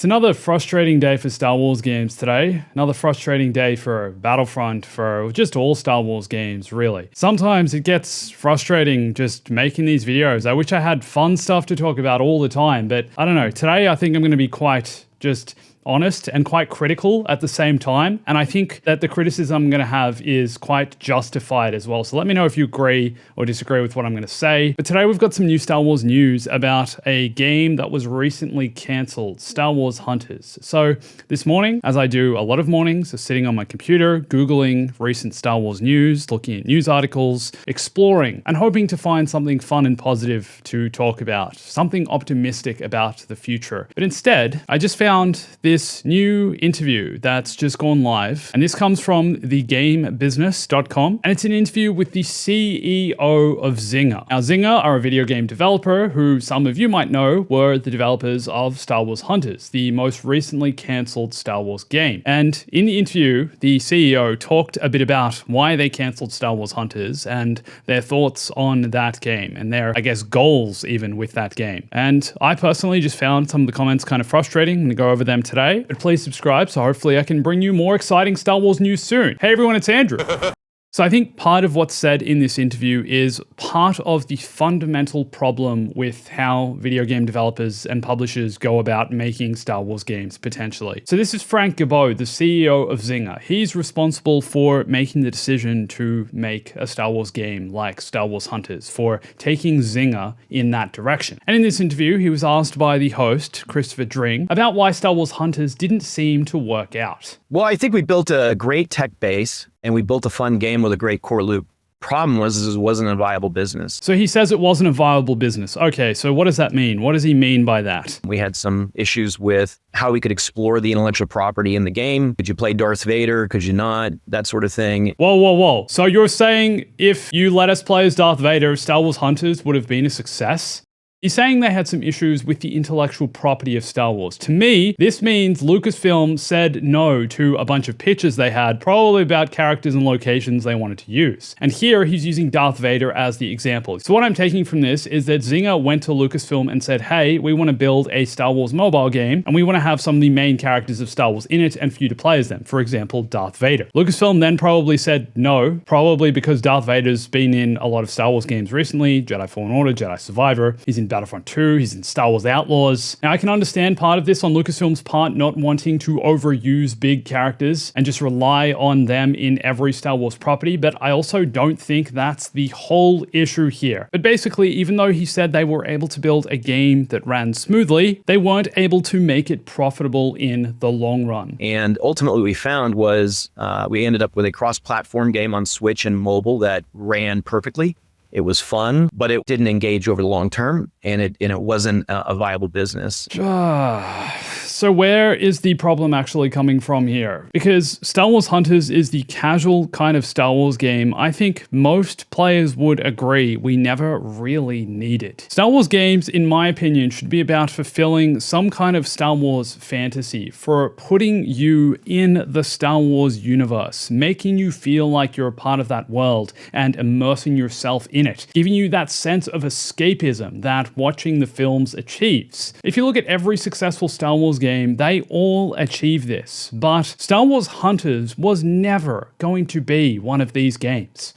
It's another frustrating day for Star Wars games today. Another frustrating day for Battlefront, for just all Star Wars games, really. Sometimes it gets frustrating just making these videos. I wish I had fun stuff to talk about all the time, but I don't know. Today I think I'm going to be quite just honest and quite critical at the same time. And I think that the criticism I'm going to have is quite justified as well. So let me know if you agree or disagree with what I'm going to say. But today we've got some new Star Wars news about a game that was recently cancelled, Star Wars Hunters. So this morning, as I do a lot of mornings, sitting on my computer, Googling recent Star Wars news, looking at news articles, exploring and hoping to find something fun and positive to talk about, something optimistic about the future. But instead, I just found this new interview that's just gone live. And this comes from thegamebusiness.com. And it's an interview with the CEO of Zynga. Now, Zynga are a video game developer who some of you might know were the developers of Star Wars Hunters, the most recently cancelled Star Wars game. And in the interview, the CEO talked a bit about why they cancelled Star Wars Hunters and their thoughts on that game and their, I guess, goals even with that game. And I personally just found some of the comments kind of frustrating. I'm going to go over them today. But please subscribe so hopefully I can bring you more exciting Star Wars news soon. Hey everyone, it's Andrew. So I think part of what's said in this interview is part of the fundamental problem with how video game developers and publishers go about making Star Wars games, potentially. So this is Frank Gabot, the CEO of Zynga. He's responsible for making the decision to make a Star Wars game like Star Wars Hunters, for taking Zynga in that direction. And in this interview, he was asked by the host, Christopher Dring, about why Star Wars Hunters didn't seem to work out. Well, I think we built a great tech base and we built a fun game with a great core loop. Problem was it wasn't a viable business. So he says it wasn't a viable business. Okay, so what does that mean? What does he mean by that? We had some issues with how we could explore the intellectual property in the game. Could you play Darth Vader? Could you not? That sort of thing. Whoa. So you're saying if you let us play as Darth Vader, Star Wars Hunters would have been a success? He's saying they had some issues with the intellectual property of Star Wars. To me, this means Lucasfilm said no to a bunch of pitches they had, probably about characters and locations they wanted to use. And here he's using Darth Vader as the example. So what I'm taking from this is that Zynga went to Lucasfilm and said, hey, we want to build a Star Wars mobile game, and we want to have some of the main characters of Star Wars in it and for you to play as them. For example, Darth Vader. Lucasfilm then probably said no, probably because Darth Vader's been in a lot of Star Wars games recently, Jedi Fallen Order, Jedi Survivor, he's in Battlefront 2, he's in Star Wars Outlaws. Now, I can understand part of this on Lucasfilm's part, not wanting to overuse big characters and just rely on them in every Star Wars property, but I also don't think that's the whole issue here. But basically, even though he said they were able to build a game that ran smoothly, they weren't able to make it profitable in the long run. And ultimately what we found was we ended up with a cross-platform game on Switch and mobile that ran perfectly. It was fun, but it didn't engage over the long term, and it wasn't a viable business. So where is the problem actually coming from here? Because Star Wars Hunters is the casual kind of Star Wars game I think most players would agree we never really needed. Star Wars games, in my opinion, should be about fulfilling some kind of Star Wars fantasy, for putting you in the Star Wars universe, making you feel like you're a part of that world and immersing yourself in it, giving you that sense of escapism that watching the films achieves. If you look at every successful Star Wars game, they all achieve this, but Star Wars Hunters was never going to be one of these games.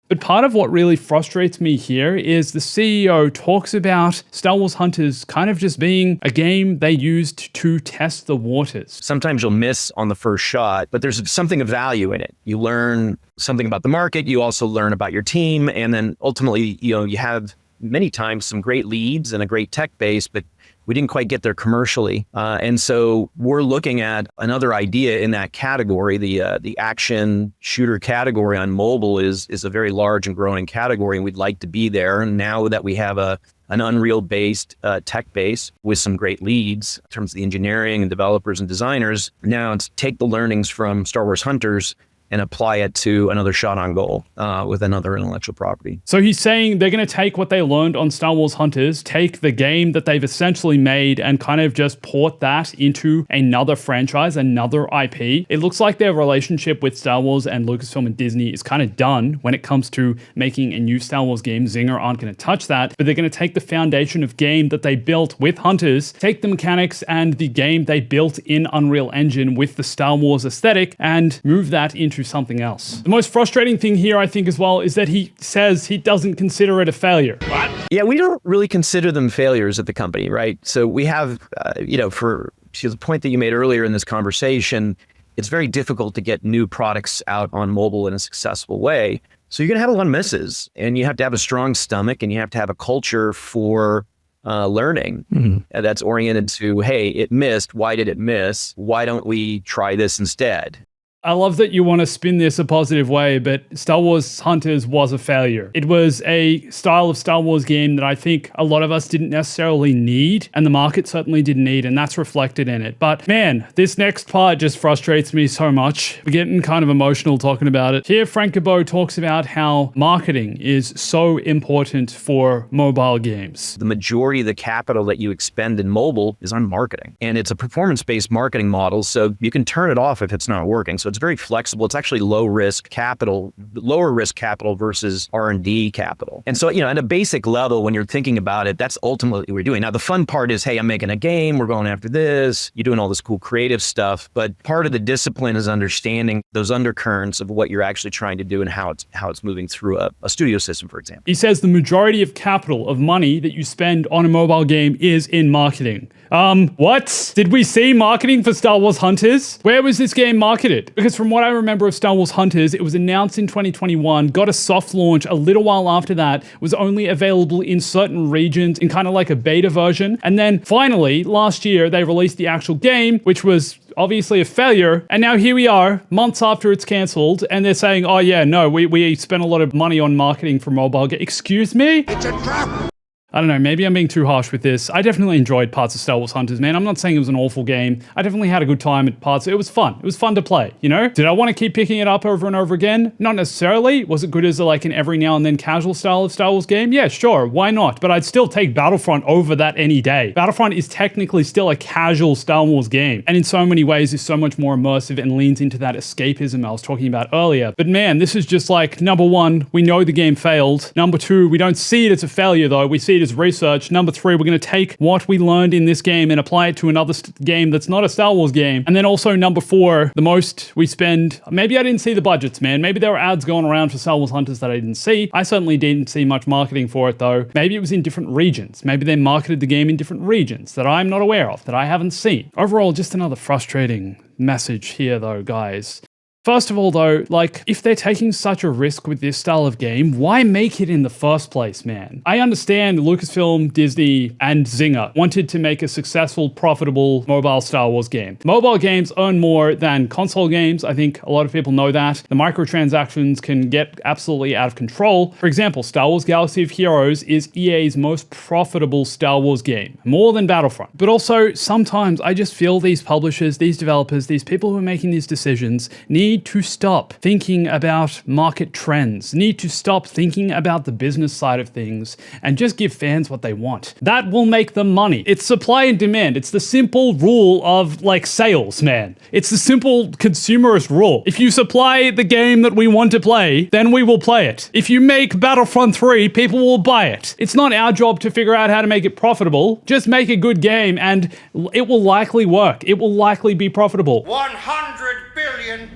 But part of what really frustrates me here is the CEO talks about Star Wars Hunters kind of just being a game they used to test the waters. Sometimes you'll miss on the first shot, but there's something of value in it. You learn something about the market, you also learn about your team, and then ultimately, you have many times some great leads and a great tech base, but we didn't quite get there commercially. And so we're looking at another idea in that category. The action shooter category on mobile is a very large and growing category, and we'd like to be there. And now that we have an Unreal-based tech base with some great leads in terms of the engineering and developers and designers, now it's take the learnings from Star Wars Hunters and apply it to another shot on goal with another intellectual property. So he's saying they're going to take what they learned on Star Wars Hunters, take the game that they've essentially made and kind of just port that into another franchise, another IP. It looks like their relationship with Star Wars and Lucasfilm and Disney is kind of done when it comes to making a new Star Wars game. Zynga aren't going to touch that, but they're going to take the foundation of game that they built with Hunters, take the mechanics and the game they built in Unreal Engine with the Star Wars aesthetic and move that into something else. The most frustrating thing here, I think, as well, is that he says he doesn't consider it a failure. What? Yeah, we don't really consider them failures at the company, right? So we have, for the point that you made earlier in this conversation, it's very difficult to get new products out on mobile in a successful way. So you're going to have a lot of misses, and you have to have a strong stomach, and you have to have a culture for learning that's oriented to, hey, it missed. Why did it miss? Why don't we try this instead? I love that you want to spin this a positive way, but Star Wars Hunters was a failure. It was a style of Star Wars game that I think a lot of us didn't necessarily need, and the market certainly didn't need, and that's reflected in it. But man, this next part just frustrates me so much. We're getting kind of emotional talking about it. Here, Frank Gabot talks about how marketing is so important for mobile games. The majority of the capital that you expend in mobile is on marketing, and it's a performance-based marketing model, so you can turn it off if it's not working. So it's very flexible. It's actually lower risk capital versus R&D capital. And so, at a basic level, when you're thinking about it, that's ultimately what we're doing. Now, the fun part is, hey, I'm making a game. We're going after this. You're doing all this cool creative stuff. But part of the discipline is understanding those undercurrents of what you're actually trying to do and how it's moving through a studio system, for example. He says the majority of capital, of money that you spend on a mobile game is in marketing. What? Did we see marketing for Star Wars Hunters? Where was this game marketed? Because from what I remember of Star Wars Hunters, it was announced in 2021, got a soft launch a little while after that, was only available in certain regions in kind of like a beta version. And then finally, last year, they released the actual game, which was obviously a failure. And now here we are, months after it's cancelled, and they're saying, oh yeah, no, we spent a lot of money on marketing for mobile games. Excuse me? It's a trap! I don't know, maybe I'm being too harsh with this. I definitely enjoyed parts of Star Wars Hunters, man. I'm not saying it was an awful game. I definitely had a good time at parts. It was fun. It was fun to play, Did I want to keep picking it up over and over again? Not necessarily. Was it good as like an every now and then casual style of Star Wars game? Yeah, sure. Why not? But I'd still take Battlefront over that any day. Battlefront is technically still a casual Star Wars game. And in so many ways is so much more immersive and leans into that escapism I was talking about earlier. But man, this is just like, number one, we know the game failed. Number two, we don't see it as a failure though. We see it as research. Number three, we're going to take what we learned in this game and apply it to another game that's not a Star Wars game. And then also number four, the most we spend, maybe I didn't see the budgets, man. Maybe there were ads going around for Star Wars Hunters that I didn't see. I certainly didn't see much marketing for it though. Maybe it was in different regions. Maybe they marketed the game in different regions that I'm not aware of, that I haven't seen. Overall, just another frustrating message here though, guys. First of all though, like, if they're taking such a risk with this style of game, why make it in the first place, man? I understand Lucasfilm, Disney, and Zynga wanted to make a successful, profitable mobile Star Wars game. Mobile games earn more than console games. I think a lot of people know that. The microtransactions can get absolutely out of control. For example, Star Wars Galaxy of Heroes is EA's most profitable Star Wars game, more than Battlefront. But also, sometimes I just feel these publishers, these developers, these people who are making these decisions need to stop thinking about market trends, need to stop thinking about the business side of things, and just give fans what they want. That will make them money. It's supply and demand. It's the simple rule of like sales, man. It's the simple consumerist rule. If you supply the game that we want to play, then we will play it. If you make Battlefront 3, people will buy it. It's not our job to figure out how to make it profitable. Just make a good game and it will likely work. It will likely be profitable. $100 billion.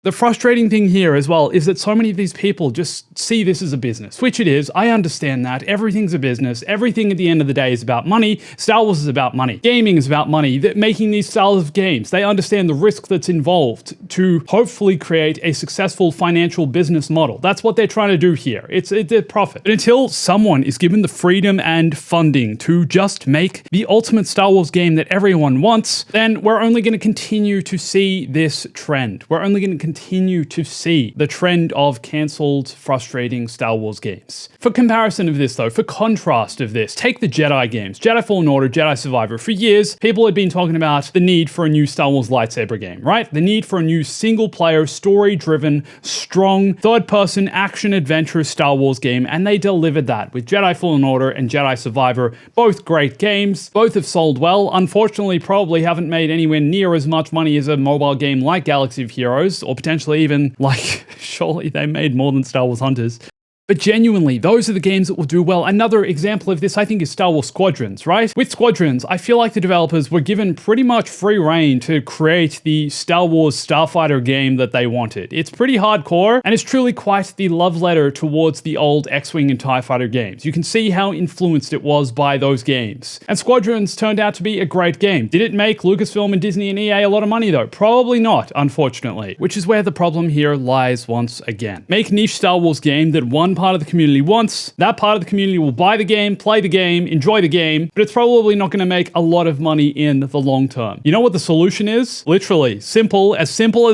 The frustrating thing here as well is that so many of these people just see this as a business, which it is. I understand that. Everything's a business. Everything at the end of the day is about money. Star Wars is about money. Gaming is about money. They're making these styles of games. They understand the risk that's involved to hopefully create a successful financial business model. That's what they're trying to do here. It's a profit. But until someone is given the freedom and funding to just make the ultimate Star Wars game that everyone wants, then we're only going to continue to see this trend. We're only going to continue continue to see the trend of cancelled, frustrating Star Wars games. For comparison of this though, for contrast of this, take the Jedi games, Jedi Fallen Order, Jedi Survivor. For years, people had been talking about the need for a new Star Wars lightsaber game, right? The need for a new single-player, story-driven, strong, third-person, action-adventure Star Wars game, and they delivered that with Jedi Fallen Order and Jedi Survivor. Both great games, both have sold well. Unfortunately, probably haven't made anywhere near as much money as a mobile game like Galaxy of Heroes, or potentially even, like, surely they made more than Star Wars Hunters. But genuinely, those are the games that will do well. Another example of this, I think, is Star Wars Squadrons, right? With Squadrons, I feel like the developers were given pretty much free reign to create the Star Wars Starfighter game that they wanted. It's pretty hardcore, and it's truly quite the love letter towards the old X-Wing and TIE Fighter games. You can see how influenced it was by those games. And Squadrons turned out to be a great game. Did it make Lucasfilm and Disney and EA a lot of money though? Probably not, unfortunately. Which is where the problem here lies once again. Make niche Star Wars game that one part of the community wants. That part of the community will buy the game, play the game, enjoy the game, but it's probably not going to make a lot of money in the long term. You know what the solution is? Literally, simple as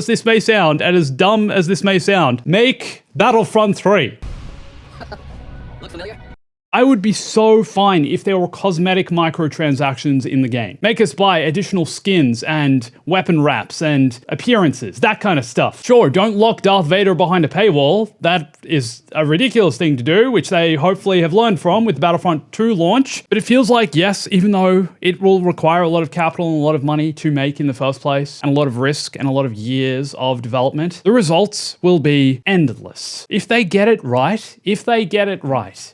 this may sound, and as dumb as this may sound, make Battlefront 3. Look familiar? I would be so fine if there were cosmetic microtransactions in the game. Make us buy additional skins and weapon wraps and appearances, that kind of stuff. Sure, don't lock Darth Vader behind a paywall. That is a ridiculous thing to do, which they hopefully have learned from with the Battlefront 2 launch. But it feels like, yes, even though it will require a lot of capital and a lot of money to make in the first place, and a lot of risk and a lot of years of development, the results will be endless. If they get it right,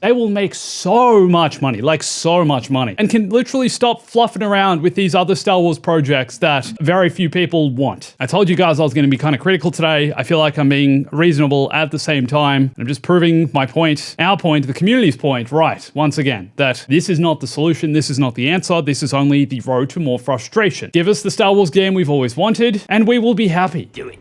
they will make so much money, like so much money, and can literally stop fluffing around with these other Star Wars projects that very few people want. I told you guys I was going to be kind of critical today. I feel like I'm being reasonable at the same time. I'm just proving my point, our point, the community's point, right, once again, that this is not the solution, this is not the answer, this is only the road to more frustration. Give us the Star Wars game we've always wanted, and we will be happy. Do it.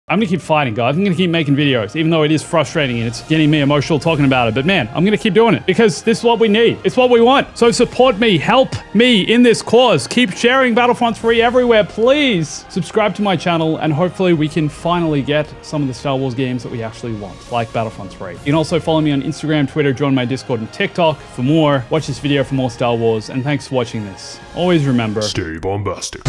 I'm gonna keep fighting, guys. I'm gonna keep making videos, even though it is frustrating and it's getting me emotional talking about it. But man, I'm gonna keep doing it because this is what we need. It's what we want. So support me, help me in this cause. Keep sharing Battlefront 3 everywhere, please. Subscribe to my channel, and hopefully we can finally get some of the Star Wars games that we actually want, like Battlefront 3. You can also follow me on Instagram, Twitter, join my Discord and TikTok for more. Watch this video for more Star Wars, and thanks for watching this. Always remember, stay bombastic.